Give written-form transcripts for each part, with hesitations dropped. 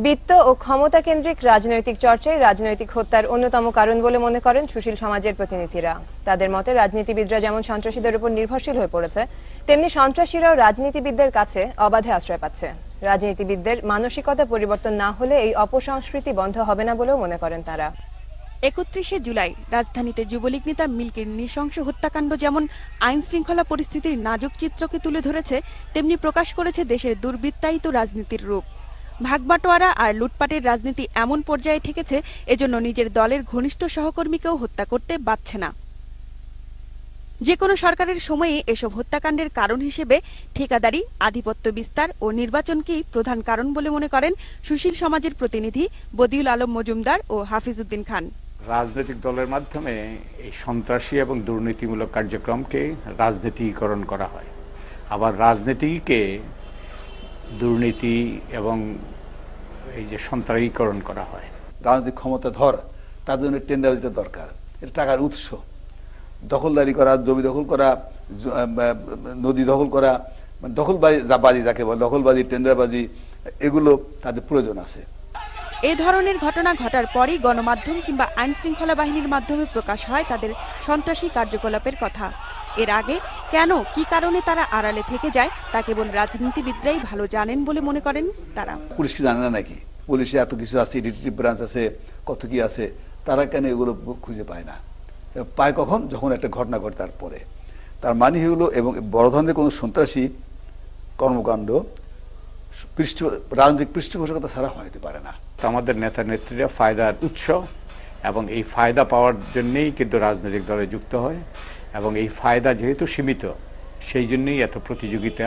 বিত্ত ও ক্ষমতা কেন্দ্রিক রাজনৈতিক চর্চাই রাজনৈতিক হত্যার অন্যতম কারণ বলে মনে করেন সুশীল সমাজের প্রতিনিধিরা। তাদের মতে রাজনীতিবিদরা যেমন সন্ত্রাসীদের উপর নির্ভরশীল হয়ে পড়েছে, তেমনি সন্ত্রাসীরাও রাজনীতিবিদদের কাছে অবাধে আশ্রয় পাচ্ছে। রাজনীতিবিদদের মানসিকতা পরিবর্তন না হলে এই অপসংস্কৃতি বন্ধ হবে না বলেও মনে করেন তারা। ৩১শে জুলাই রাজধানীতে যুবলীগ নেতা মিল্কির নৃশংস হত্যাকাণ্ড যেমন আইন শৃঙ্খলা পরিস্থিতির নাজুক চিত্রকে তুলে ধরেছে, তেমনি প্রকাশ করেছে দেশের দুর্বৃত্তায়িত রাজনীতির রূপ। ভাগবাটোয়ারা আর লুটপাটের রাজনীতি এমন পর্যায়ে ঠেকেছে, এজন্য নিজের দলের ঘনিষ্ঠ সহকর্মীকেও হত্যা করতে বাধ্য না। যে কোনো সরকারের সময়ে এসব হত্যাকাণ্ডের কারণ হিসেবে ঠিকাদারি, আধিপত্য বিস্তার ও নির্বাচনকেই প্রধান কারণ বলে মনে করেন সুশীল সমাজের প্রতিনিধি বদিউল আলম মজুমদার ও হাফিজ উদ্দিন খান। রাজনৈতিক দলের মাধ্যমে এই সন্ত্রাসী এবং দুর্নীতিমূলক কার্যক্রমকে রাজনীতিকরণ করা হয়, আবার রাজনীতিকে দুর্নীতি এবং এই যে সন্ত্রাসীকরণ করা হয়। রাজনৈতিক ক্ষমতা ধর, তার জন্য টেন্ডার দিতে দরকার। এটা টাকার উৎস। দখলদারি করা, জমি দখল করা, নদী দখল করা, মানে দখলবাজি যাকে বলে, দখলবাজি, টেন্ডারবাজি, এগুলো তাদের প্রয়োজন আছে। এ ধরনের ঘটনা ঘটার পরই গণমাধ্যম কিংবা আইন শৃঙ্খলা বাহিনীর মাধ্যমে প্রকাশ হয় তাদের সন্ত্রাসী কার্যকলাপের কথা। এর আগে কেন, কি কারণে তারা আড়ালে থেকে যায় তা কেবল রাজনীতিবিদরাই ভালো জানেন বলে মনে করেন তারা। পুলিশ কি জানে না নাকি? পুলিশে এত কিছু আছে, ডিটেকটিভ ব্রাঞ্চ আছে, কত কি আছে, তারা কেন এগুলো খুঁজে পায় না? পায় কখন? যখন একটা ঘটনা ঘটে তারপরে। তার মানে হলো, এবং বড় ধরনের কোনো সন্ত্রাসী কর্মকাণ্ড রাজনৈতিক পৃষ্ঠপোষকতা ছাড়া হইতে পারে না। আমাদের নেতা নেত্রীরা ফায়দার উৎস, এবং এই ফায়দা পাওয়ার জন্যই কিন্তু রাজনৈতিক দলে যুক্ত হয়, এবং এই ফায়দা যেহেতু সীমিত, সেই জন্যই এত প্রতিযোগিতা।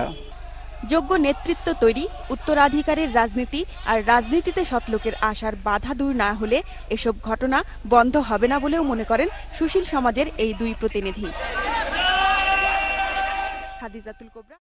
যোগ্য নেতৃত্ব তৈরি, উত্তরাধিকারের রাজনীতি আর রাজনীতিতে সৎলোকের আশার বাধা দূর না হলে এসব ঘটনা বন্ধ হবে না বলেও মনে করেন সুশীল সমাজের এই দুই প্রতিনিধি। খাদিজাতুল কোবরা।